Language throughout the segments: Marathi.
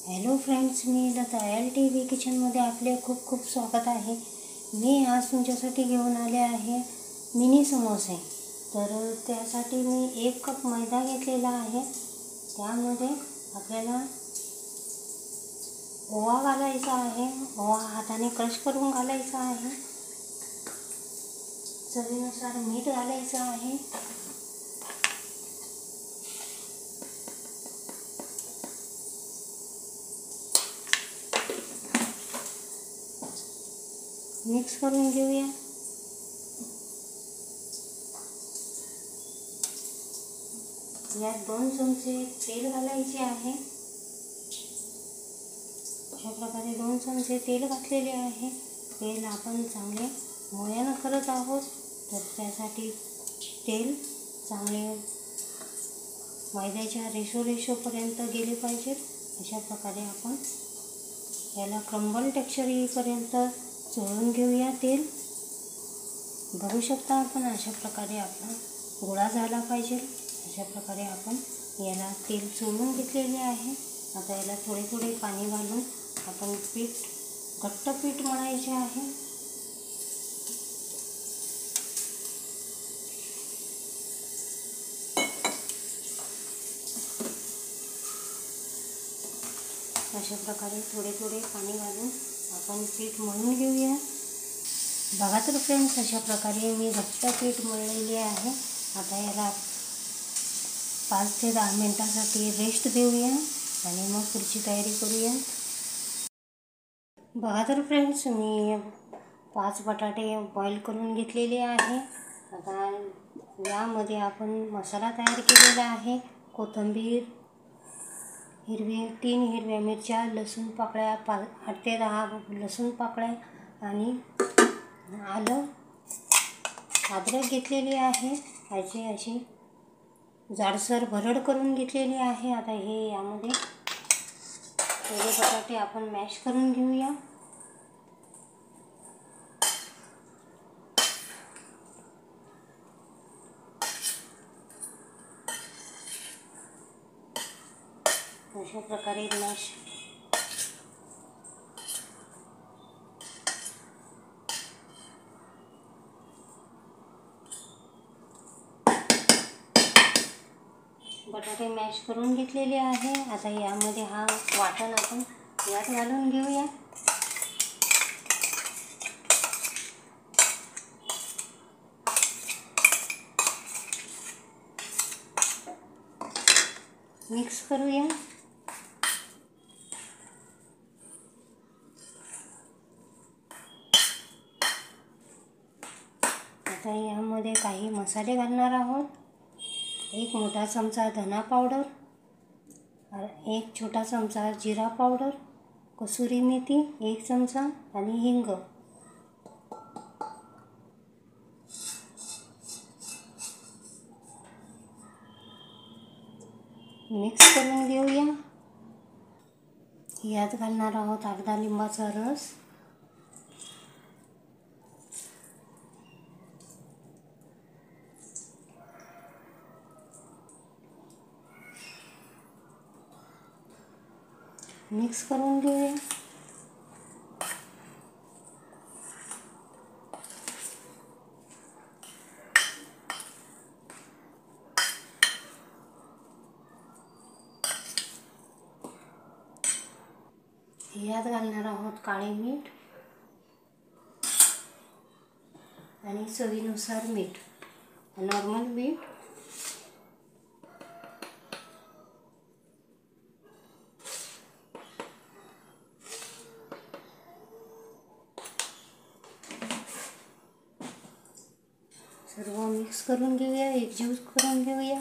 हॅलो फ्रेंड्स, मी लता LTV किचनमध्ये आपले खूप खूप स्वागत आहे। मी आज तुमच्यासाठी घेऊन आले आहे मिनी समोसे। तर त्यासाठी मी 1 कप मैदा घेतलेला आहे। त्यामध्ये आपल्याला ओवा घालायचा आहे। ओवा हाताने क्रश करून घालायचा आहे। चवीनुसार मीठ घालायचं आहे। मिक्स करून घेऊया। यात 2 चमचे तेल घालायचे आहे। अशा प्रकारे 2 चमचे तेल घातलेले आहे। तेल आपण चांगले मळ्यानं करत आहोत, तर त्यासाठी तेल चांगले मैद्याच्या रेषोपर्यंत गेले पाहिजे। अशा प्रकारे आपण याला क्रम्बल टेक्स्चर येईपर्यंत चोळून घेऊया। तेल बघू शकता आपण, अशा प्रकारे आपला गोळा झाला पाहिजे। अशा प्रकारे आपण याला तेल चोळून घेतलेले आहे। आता याला थोडे थोडे पाणी घालून आपण घट्ट पीठ मळायचे आहे। अशा प्रकारे थोडे थोडे पाणी घालून आपण पीठ मळून घेऊया। बघा तर फ्रेंड्स, अशा प्रकारे मी घट्ट पीठ मळलेले आहे। आता याला 5 ते 10 मिनिटांसाठी रेस्ट देऊया आणि मग पुढची तयारी करूया। बघा तर फ्रेंड्स, मी 5 बटाटे बॉईल करून घेतलेले आहे। आता यामध्ये आपण मसाला तयार केलेला आहे। कोथिंबीर, 3 हिरव्या मिरच्या, लसूण पाकळ्या 8 ते 10 लसूण पाकळ्या आणि आलं अद्रक घेतलेली आहे। अशी जाडसर भरड करून घेतलेली आहे। आता हे यामध्ये थोडे बटाटे आपण मॅश करून घेऊया। अशा प्रकारे मॅश बटाटे मॅश करून घेतलेले आहे। आता यामध्ये हा वाटण आपण यात घालून घेऊया। मिक्स करूया। आता यामध्ये काही मसाले घालणार आहोत। 1 मोठा चमचा धना पावडर, 1 छोटा चमचा जिरा पावडर, कसुरी मेथी 1 चमचा आणि हिंग। मिक्स करून घेऊया। यात घालणार आहोत अर्धा लिंबाचा रस। मिक्स करून घेऊया। यात घालणार आहोत काळे मीठ आणि चवीनुसार मीठ, नॉर्मल मीठ। सर्व मिक्स करून घेऊया, एकजीव करून घेऊया।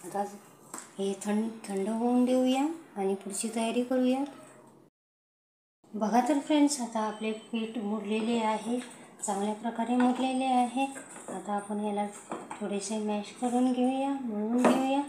आता हे थंड होऊन देऊया आणि पुढची तयारी करूया। बघा तर फ्रेंड्स, आता आपले पीठ मुरलेले आहे, चांगल्या प्रकारे मुरलेले आहे। आता आपण याला थोडेसे मॅश करून घेऊया, मळून घेऊया।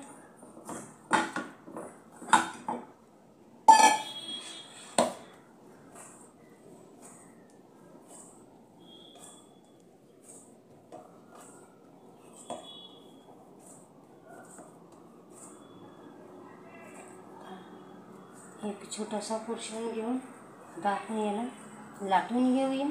एक छोटासा पोर्शन घेऊन आता आपण याला लाटून घेऊया.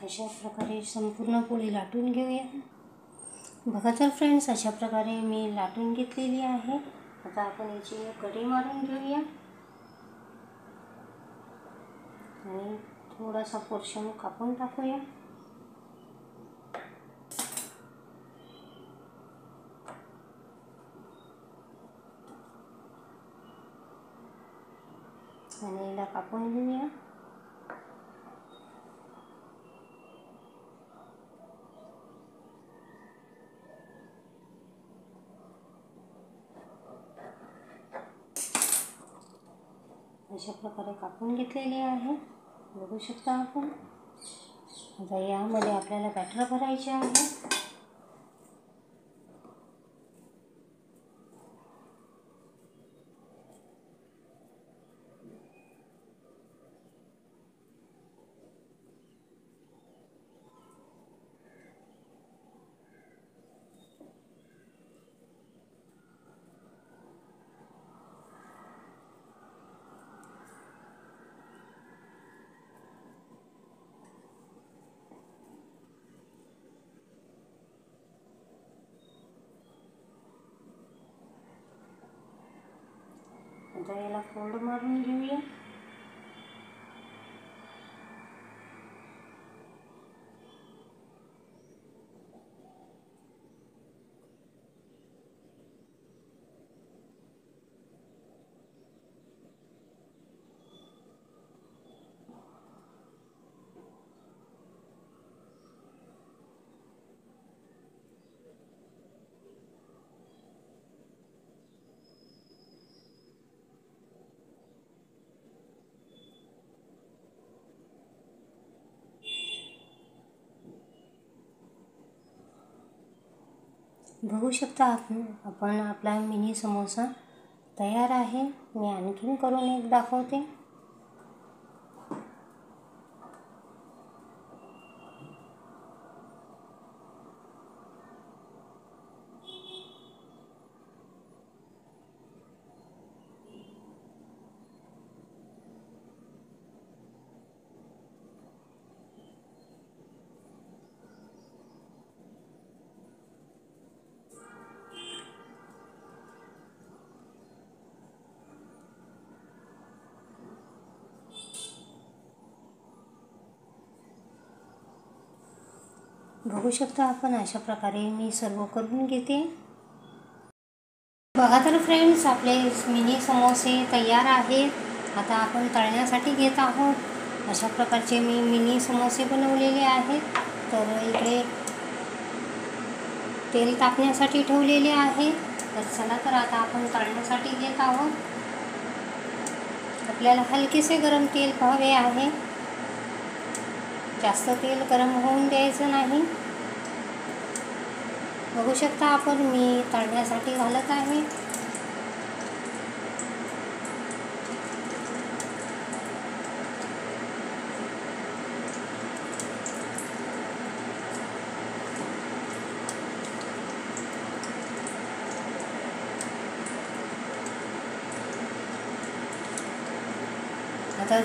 अशा प्रकारे संपूर्ण पोळी लाटून घेऊया. बघा तर फ्रेंड्स, अशा प्रकारे मी लाटून घेतलेली आहे. आता आपण याची कढी मारून घेऊया आणि थोडासा पोर्शन कापून टाकूया. आणि याला कापून घेऊया. अशा प्रकारे कापून घेतलेली आहे, बघू शकता आपण. आता यामध्ये आपल्याला बॅटर भरायचे आहे. आता याला फोल्ड मारून घेऊया. बघू शकता आपण आपला मिनी समोसा तयार आहे. मी आणखीन करून एक दाखवते. बघू शकता आपण, अशा प्रकारे मी सर्व करून घेते. बघा तर फ्रेंड्स, आपले मिनी समोसे तयार आहेत. आता आपण तळण्यासाठी घेत आहोत. अशा प्रकारचे मी मिनी समोसे बनवलेले आहेत. तर इकडे तेल तापण्यासाठी ठेवलेले आहे. तर चला तर आता आपण तळण्यासाठी घेत आहोत. आपल्याला हलकेसे गरम तेल हवे आहे, जास्त तेल गरम होऊन द्यायचं नाही. बघू शकता आपण, मी तळण्यासाठी घालत आहे. आता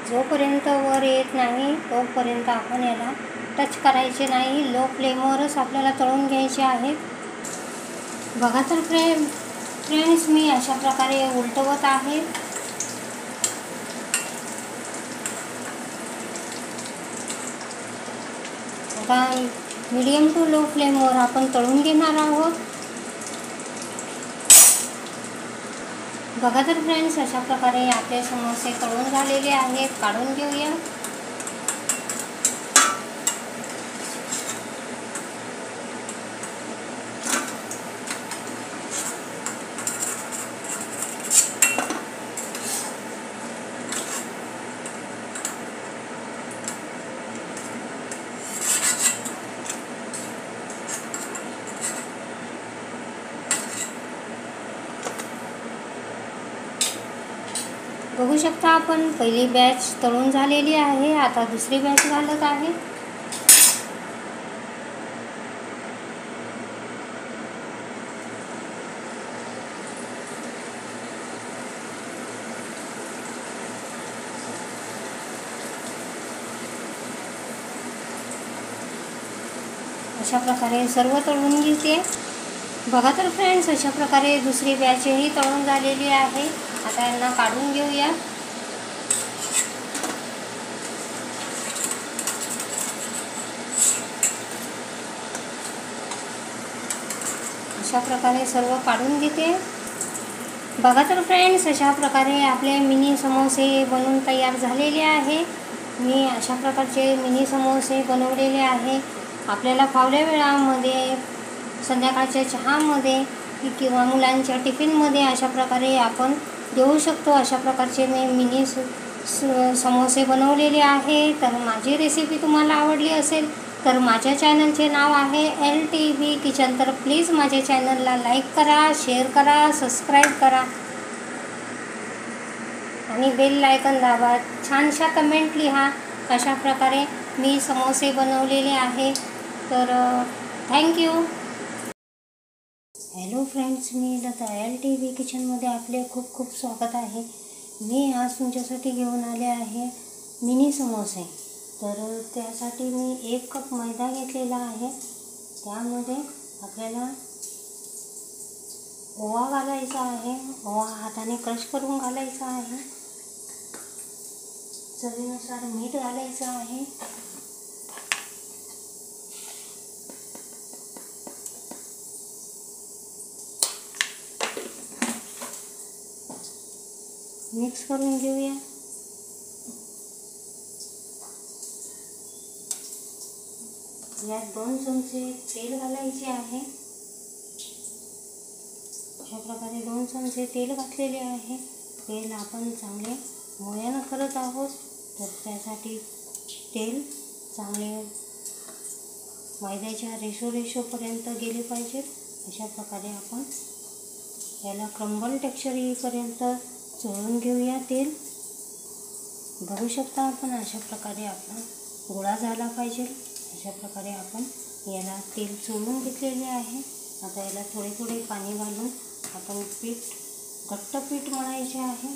जोपर्यंत वर येत नाही तोपर्यंत आपण याला टच करायचे नाही. लो फ्लेमवरच आपल्याला तळून घ्यायचे आहे. बघा तर फ्रेंड्स, मी अशा प्रकारे उलटवत आहे. आता मीडियम टू लो फ्लेमवर आपण तळून घेणार आहोत. बघा तर फ्रेंड्स, अशा प्रकारे आपले समोसे तळून झालेले आहेत. काढून घेऊया. बघू शकता आपण पहिली बॅच तळून झालेली आहे. आता दुसरी बॅच घालत आहे. अशा प्रकारे सर्व तळून घेते. बघा तर फ्रेंड्स, अशा प्रकारे दुसरी बॅचही तळून झालेली आहे. आता यांना काढून घेऊया. अशा प्रकारे सर्व काढून घेते. बघा तर फ्रेंड्स, अशा प्रकारे आपले मिनी समोसे बनवून तयार झालेले आहे. मी अशा प्रकारचे मिनी समोसे बनवलेले आहे. आपल्याला फावल्या वेळामध्ये, संध्याकाळच्या चहामध्ये किंवा मुलांच्या टिफिनमध्ये अशा प्रकारे आपण देऊ शकतो. अशा प्रकारचे मी मिनी समोसे बनवलेले आहे. तर माझी रेसिपी तुम्हाला आवडली असेल तर माझ्या चॅनलचे नाव आहे LTV किचन. तर प्लीज माझ्या चॅनलला लाईक करा, शेअर करा, सबस्क्राईब करा आणि बेल आयकॉन दाबा. छानशा कमेंट लिहा. अशा प्रकारे मी समोसे बनवलेले आहे. तर थँक्यू. हॅलो फ्रेंड्स, मी लता LTV किचनमध्ये आपले खूप खूप स्वागत आहे. मी आज तुमच्यासाठी घेऊन आले आहे मिनी समोसे. तर त्यासाठी मी 1 कप मैदा घेतलेला आहे. त्यामध्ये आपल्याला ओवा घालायचा आहे. ओवा हाताने क्रश करून घालायचा आहे. चवीनुसार मीठ घालायचं आहे. मिक्स करून घेऊया. यात 2 चमचे तेल घालायचे आहे. अशा प्रकारे 2 चमचे तेल घातलेले आहे. तेल आपण चांगले मोळ्यानं करत आहोत, तर त्यासाठी तेल चांगले मैद्याच्या रेशोपर्यंत गेले पाहिजेत. अशा प्रकारे आपण याला क्रम्बल टेक्स्चर येईपर्यंत चोळून घेऊया तेल. बघू शकता आपण अशा प्रकारे आपला गोळा झाला पाहिजे. अशा प्रकारे आपण याला तेल चोळून घेतलेले आहे. आता याला थोडे थोडे पाणी घालून आपण घट्ट पीठ मळायचे आहे.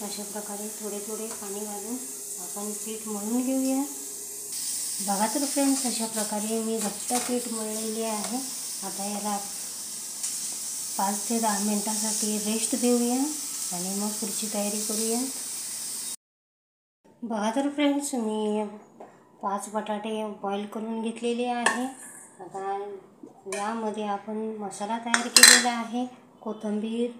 अशा प्रकारे थोडे थोडे पाणी घालून आपण पीठ मळून घेऊया. बघा तर फ्रेंड्स, अशा प्रकारे मी घट्ट पीठ मळलेले आहे. आता याला 5 ते 10 मिनिटांसाठी रेस्ट देऊया आणि मग पुढची तयारी करूया. बघा तर फ्रेंड्स, मी 5 बटाटे बॉईल करून घेतलेले आहे. आता यामध्ये आपण मसाला तयार केलेला आहे. कोथिंबीर,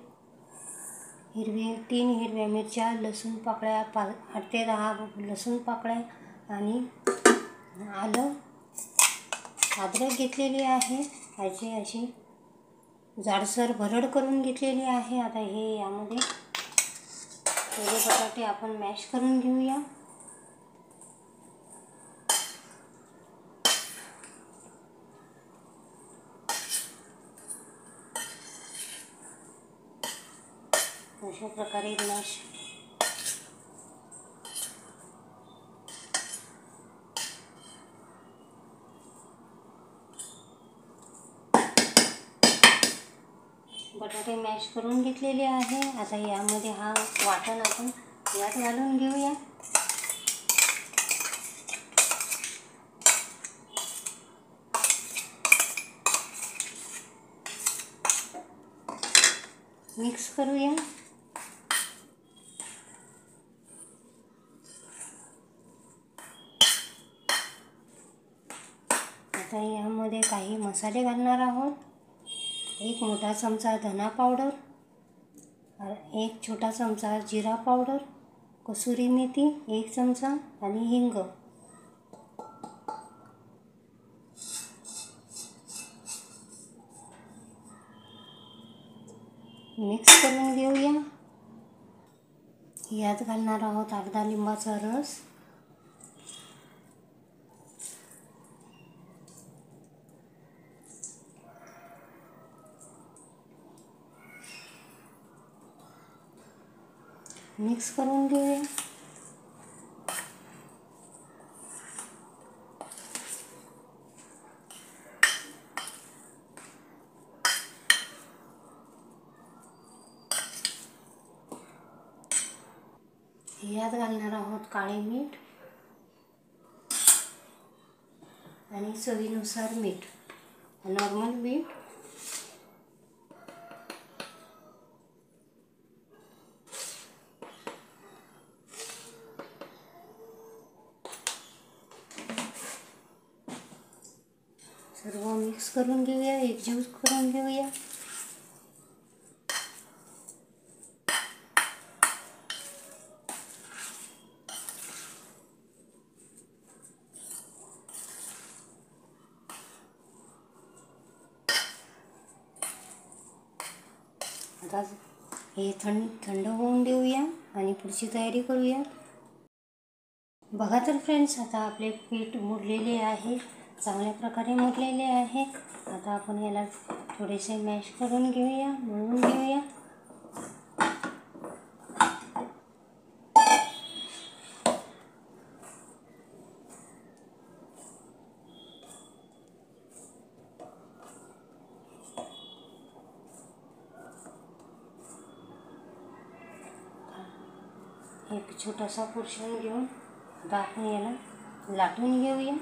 3 हिरव्या मिरच्या, लसूण पाकळ्या 8 ते 10 लसूण पाकळ्या आणि आलं, अद्रक घेतलेली आहे. याची अशी जाडसर भरड करून घेतलेली आहे. आता हे यामध्ये पहिले बटाटे आपण मॅश करून घेऊया. अशा प्रकारे मॅश बटाटे मॅश करून घेतलेले आहे. आता यामध्ये हा वाटण आपण यात घालून घेऊया. मिक्स करूया. आता यामध्ये काही मसाले घालणार आहोत. 1 मोठा चमचा धना पावडर, 1 छोटा चमचा जिरा पावडर, कसुरी मेथी 1 चमचा आणि हिंग. मिक्स करून घेऊया. यात घालणार आहोत अर्धा लिंबाचा रस. मिक्स करून घेऊया. यात घालणार आहोत काळे मीठ आणि चवीनुसार मीठ, नॉर्मल मीठ. सर्व मिक्स करून घेऊया, एकजीव करून घेऊया. आता हे थंड होऊन देऊया आणि पुढची तयारी करूया. बघा तर फ्रेंड्स, आता आपले पीठ मुरलेले आहे, चांगल्या प्रकारे मुरलेले आहे. आता आपण याला थोडेसे मॅश करून घेऊया, मळून घेऊया. एक छोटासा पोर्शन घेऊन आता आपण याला लाटून घेऊया.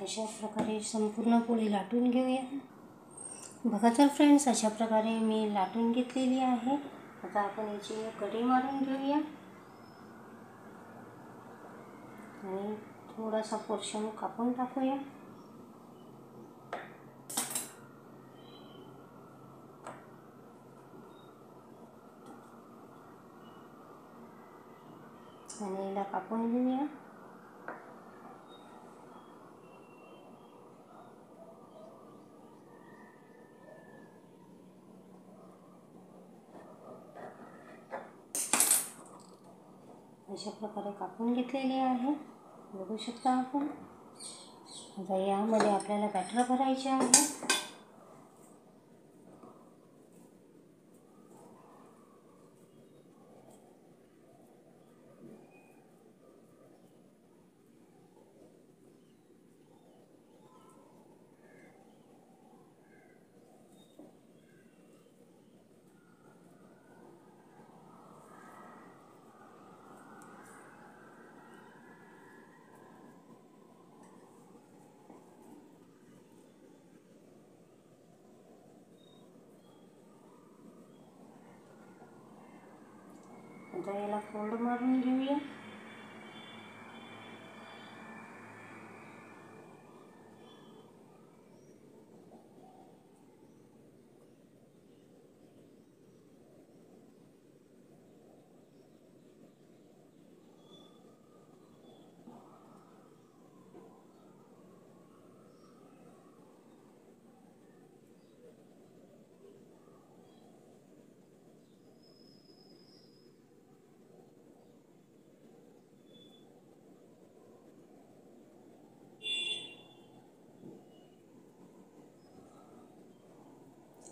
अशा प्रकारे संपूर्ण पोळी लाटून घेऊया. बघा तर फ्रेंड्स, अशा प्रकारे मी लाटून घेतलेली आहे. आता आपण याची कढई मारून घेऊया आणि थोडासा पोर्शन कापून टाकूया. आणि याला कापून घेऊया. अशा प्रकारे कापून घेतलेले आहे, बघू शकता आपण. आता यामध्ये आपल्याला बॅटर भरायचे आहे. आता याला फोल्ड मारून घेऊया.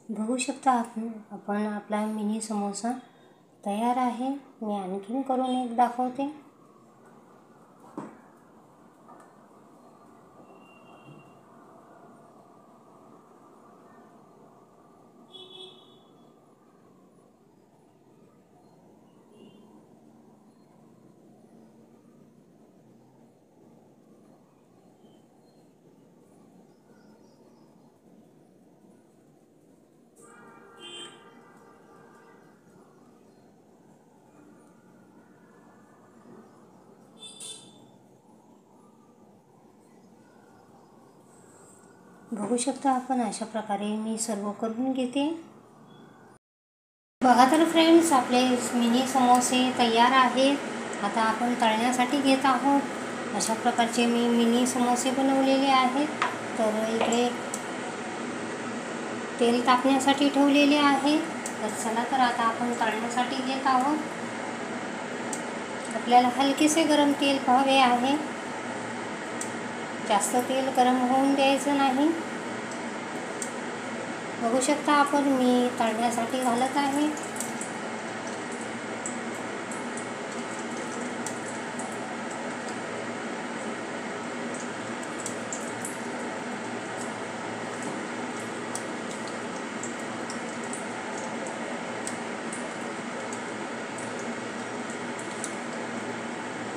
बघू शकता आपण आपला मिनी समोसा तयार आहे. मी आणखीन करून एक दाखवते. बघू शकता आपण अशा प्रकारे मी सर्व करून घेते। बघा तर फ्रेंड्स, आपले मिनी समोसे तयार आहेत। आता आपण तळण्यासाठी घेत आहोत। अशा प्रकारचे मी मिनी समोसे बनवलेले आहेत। तर इकडे तेल तापण्यासाठी ठेवलेले आहे। तर चला तर आता आपण तळण्यासाठी घेत आहोत। आपल्याला हलकेसे गरम तेल हवे आहे, जास्त तेल गरम होऊन द्यायचं नाही। बघू शकता आपण मी तळण्यासाठी घालत आहे।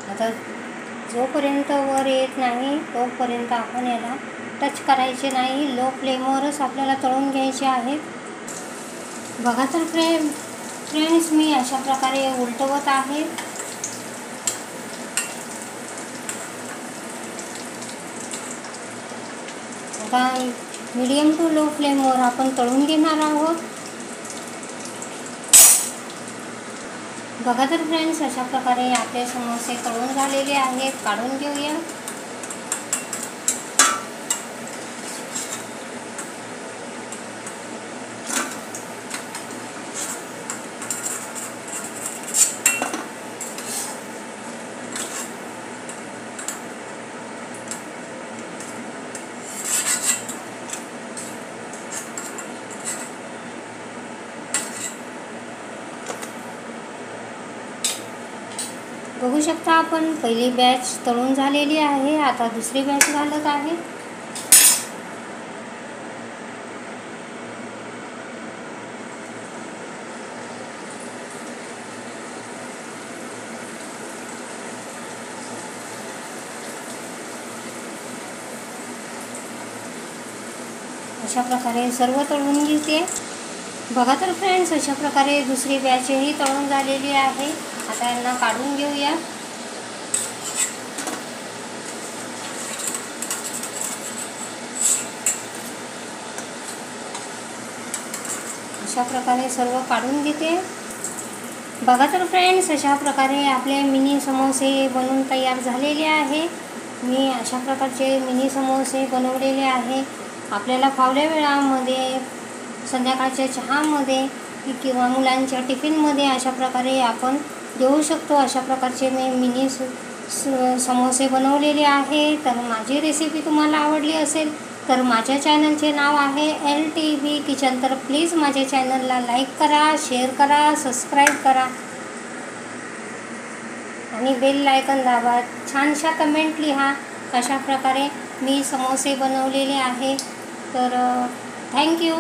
आता जोपर्यंत वर येत नाही तोपर्यंत आपण याला टच करायचे नाही, लो फ्लेमवरच आपल्याला तळून घ्यायचे आहे। बघा तर फ्रेंड्स, मी अशा प्रकारे उलटवत आहे। आता मीडियम टू लो फ्लेमवर आपण तळून घेणार आहोत। बघा तर फ्रेंड्स, अशा प्रकारे आपले समोसे तळून झालेले आहेत। काढून घेऊया। बघू शकता आपण पहिली बॅच तळून झालेली आहे। आता दुसरी बॅच घालत आहे। अशा प्रकारे सर्व तळून घेते। बघा तर फ्रेंड्स, अशा प्रकारे दुसरी बॅचही तळून झालेली आहे। आता यांना काढून घेऊया। अशा प्रकारे सर्व काढून घेते। बघा तर फ्रेंड्स, अशा प्रकारे आपले मिनी समोसे बनवून तयार झालेले आहे। मी अशा प्रकारचे मिनी समोसे बनवलेले आहे। आपल्याला फावल्या वेळामध्ये, संध्याकाळच्या चहामध्ये किंवा मुलांच्या टिफिनमध्ये अशा प्रकारे आपण देऊ शकतो। अशा प्रकारचे मी मिनी समोसे बनवलेले आहे। तर माझी रेसिपी तुम्हाला आवडली असेल तर माझ्या चॅनलचे नाव आहे LTV किचन। तर प्लीज माझ्या चॅनलला लाईक करा, शेअर करा, सबस्क्राईब करा आणि बेल आयकॉन दाबा। छानशा कमेंट लिहा कशा प्रकारे मी समोसे बनवलेले आहे। तर थँक्यू।